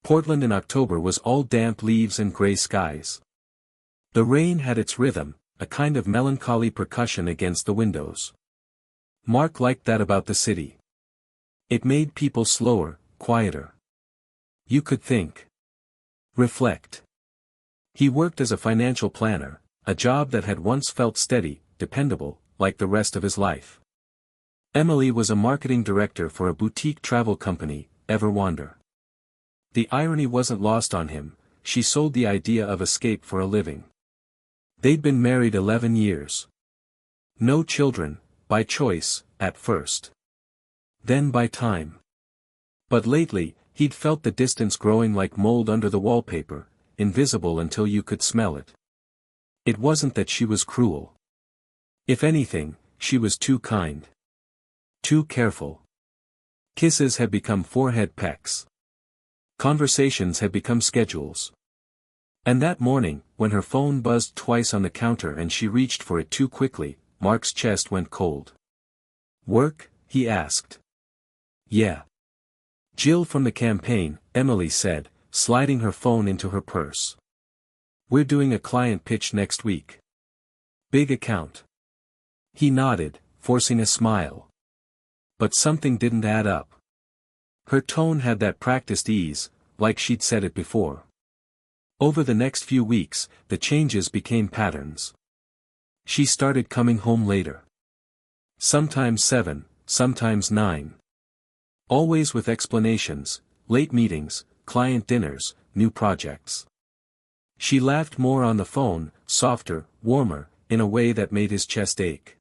Portland in October was all damp leaves and gray skies. The rain had its rhythm, a kind of melancholy percussion against the windows. Mark liked that about the city. It made people slower, quieter. You could think. Reflect. He worked as a financial planner, a job that had once felt steady, dependable, like the rest of his life. Emily was a marketing director for a boutique travel company, Ever Wander. The irony wasn't lost on him, she sold the idea of escape for a living. They'd been married 11 years. No children, by choice, at first. Then by time. But lately, he'd felt the distance growing like mold under the wallpaper, invisible until you could smell it. It wasn't that she was cruel. If anything, she was too kind. Too careful. Kisses had become forehead pecks. Conversations had become schedules. And that morning, when her phone buzzed twice on the counter and she reached for it too quickly, Mark's chest went cold. "Work?" he asked. "Yeah." "Jill from the campaign," Emily said, sliding her phone into her purse. "We're doing a client pitch next week. Big account." He nodded, forcing a smile. But something didn't add up. Her tone had that practiced ease, like she'd said it before. Over the next few weeks, the changes became patterns. She started coming home later. Sometimes 7, sometimes 9. Always with explanations, late meetings, client dinners, new projects. She laughed more on the phone, softer, warmer, in a way that made his chest ache.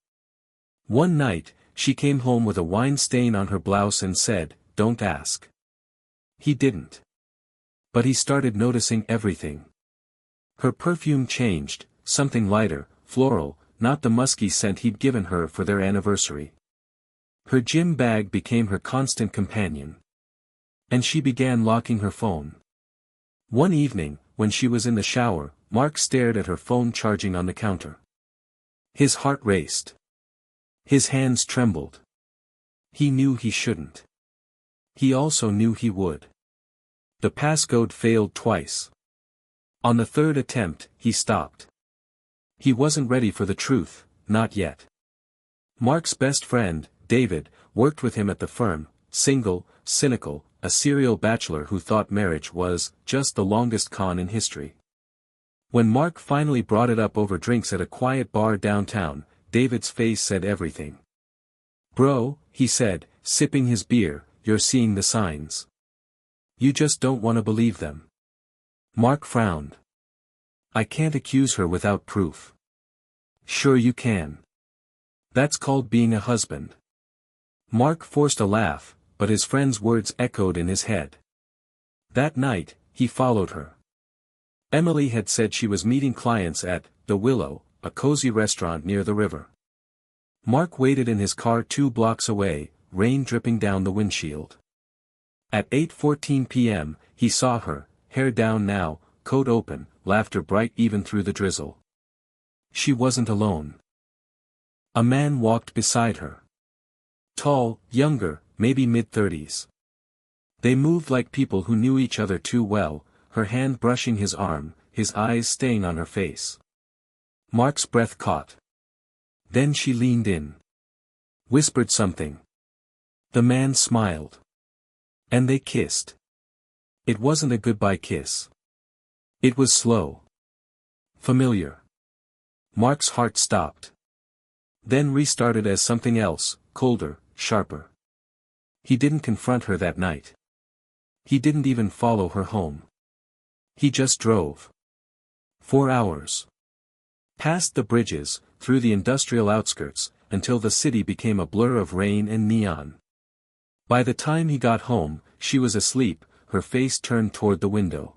One night, she came home with a wine stain on her blouse and said, "Don't ask." He didn't. But he started noticing everything. Her perfume changed, something lighter, floral, not the musky scent he'd given her for their anniversary. Her gym bag became her constant companion. And she began locking her phone. One evening, when she was in the shower, Mark stared at her phone charging on the counter. His heart raced. His hands trembled. He knew he shouldn't. He also knew he would. The passcode failed twice. On the third attempt, he stopped. He wasn't ready for the truth, not yet. Mark's best friend, David, worked with him at the firm, single, cynical, a serial bachelor who thought marriage was just the longest con in history. When Mark finally brought it up over drinks at a quiet bar downtown, David's face said everything. "Bro," he said, sipping his beer, "you're seeing the signs. You just don't want to believe them." Mark frowned. "I can't accuse her without proof." "Sure you can. That's called being a husband." Mark forced a laugh, but his friend's words echoed in his head. That night, he followed her. Emily had said she was meeting clients at The Willow, a cozy restaurant near the river. Mark waited in his car 2 blocks away, rain dripping down the windshield. At 8:14 p.m., he saw her, hair down now, coat open, laughter bright even through the drizzle. She wasn't alone. A man walked beside her. Tall, younger, maybe mid-30s. They moved like people who knew each other too well, her hand brushing his arm, his eyes staying on her face. Mark's breath caught. Then she leaned in. Whispered something. The man smiled. And they kissed. It wasn't a goodbye kiss. It was slow. Familiar. Mark's heart stopped. Then restarted as something else, colder, sharper. He didn't confront her that night. He didn't even follow her home. He just drove. 4 hours. Past the bridges, through the industrial outskirts, until the city became a blur of rain and neon. By the time he got home, she was asleep, her face turned toward the window.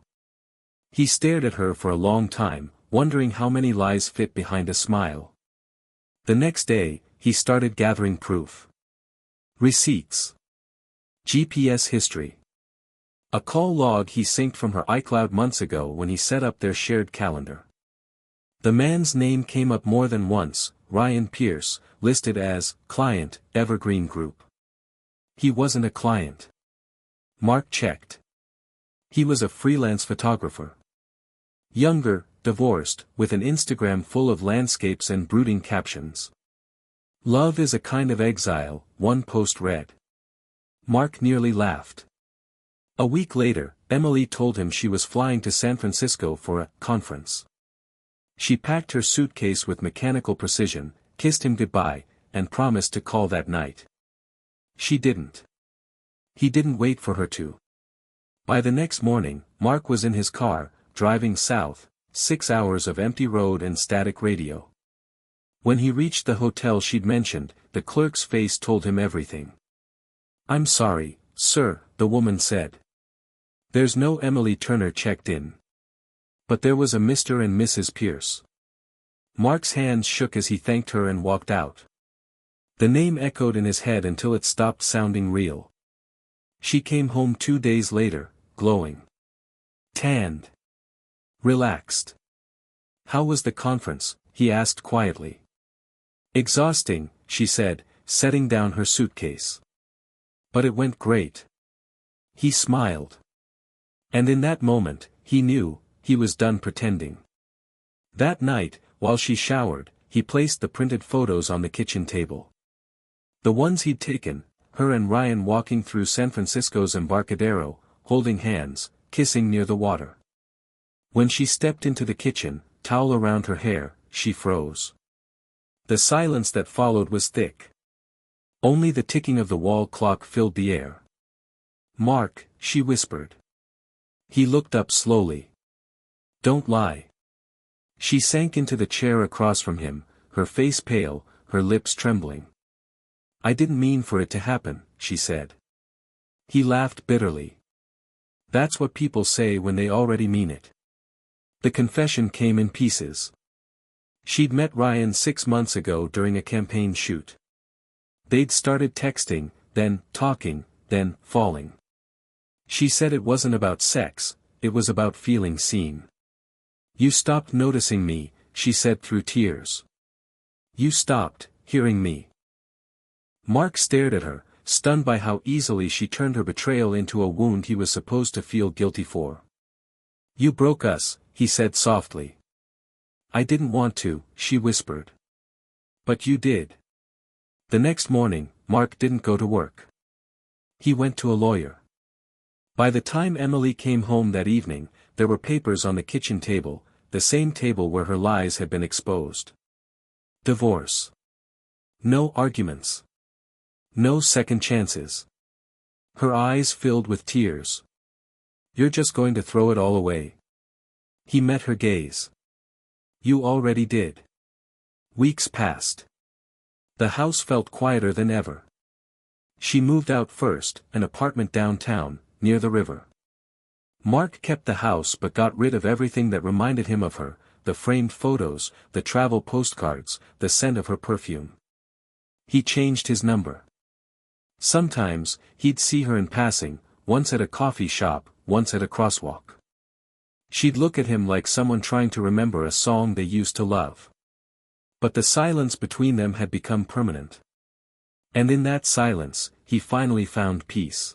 He stared at her for a long time, wondering how many lies fit behind a smile. The next day, he started gathering proof. Receipts. GPS history. A call log he synced from her iCloud months ago when he set up their shared calendar. The man's name came up more than once, Ryan Pierce, listed as client, Evergreen Group. He wasn't a client. Mark checked. He was a freelance photographer. Younger, divorced, with an Instagram full of landscapes and brooding captions. "Love is a kind of exile," one post read. Mark nearly laughed. A week later, Emily told him she was flying to San Francisco for a conference. She packed her suitcase with mechanical precision, kissed him goodbye, and promised to call that night. She didn't. He didn't wait for her to. By the next morning, Mark was in his car, driving south, 6 hours of empty road and static radio. When he reached the hotel she'd mentioned, the clerk's face told him everything. "I'm sorry, sir," the woman said. "There's no Emily Turner checked in. But there was a Mr. and Mrs. Pierce." Mark's hands shook as he thanked her and walked out. The name echoed in his head until it stopped sounding real. She came home 2 days later, glowing. Tanned. Relaxed. "How was the conference?" he asked quietly. "Exhausting," she said, setting down her suitcase. "But it went great." He smiled. And in that moment, he knew, he was done pretending. That night, while she showered, he placed the printed photos on the kitchen table. The ones he'd taken, her and Ryan walking through San Francisco's Embarcadero, holding hands, kissing near the water. When she stepped into the kitchen, towel around her hair, she froze. The silence that followed was thick. Only the ticking of the wall clock filled the air. "Mark," she whispered. He looked up slowly. "Don't lie." She sank into the chair across from him, her face pale, her lips trembling. "I didn't mean for it to happen," she said. He laughed bitterly. "That's what people say when they already mean it." The confession came in pieces. She'd met Ryan 6 months ago during a campaign shoot. They'd started texting, then talking, then falling. She said it wasn't about sex, it was about feeling seen. "You stopped noticing me," she said through tears. "You stopped hearing me." Mark stared at her, stunned by how easily she turned her betrayal into a wound he was supposed to feel guilty for. "You broke us," he said softly. "I didn't want to," she whispered. "But you did." The next morning, Mark didn't go to work. He went to a lawyer. By the time Emily came home that evening, there were papers on the kitchen table, the same table where her lies had been exposed. Divorce. No arguments. No second chances. Her eyes filled with tears. "You're just going to throw it all away?" He met her gaze. "You already did." Weeks passed. The house felt quieter than ever. She moved out first, an apartment downtown, near the river. Mark kept the house but got rid of everything that reminded him of her, the framed photos, the travel postcards, the scent of her perfume. He changed his number. Sometimes, he'd see her in passing, once at a coffee shop, once at a crosswalk. She'd look at him like someone trying to remember a song they used to love. But the silence between them had become permanent. And in that silence, he finally found peace.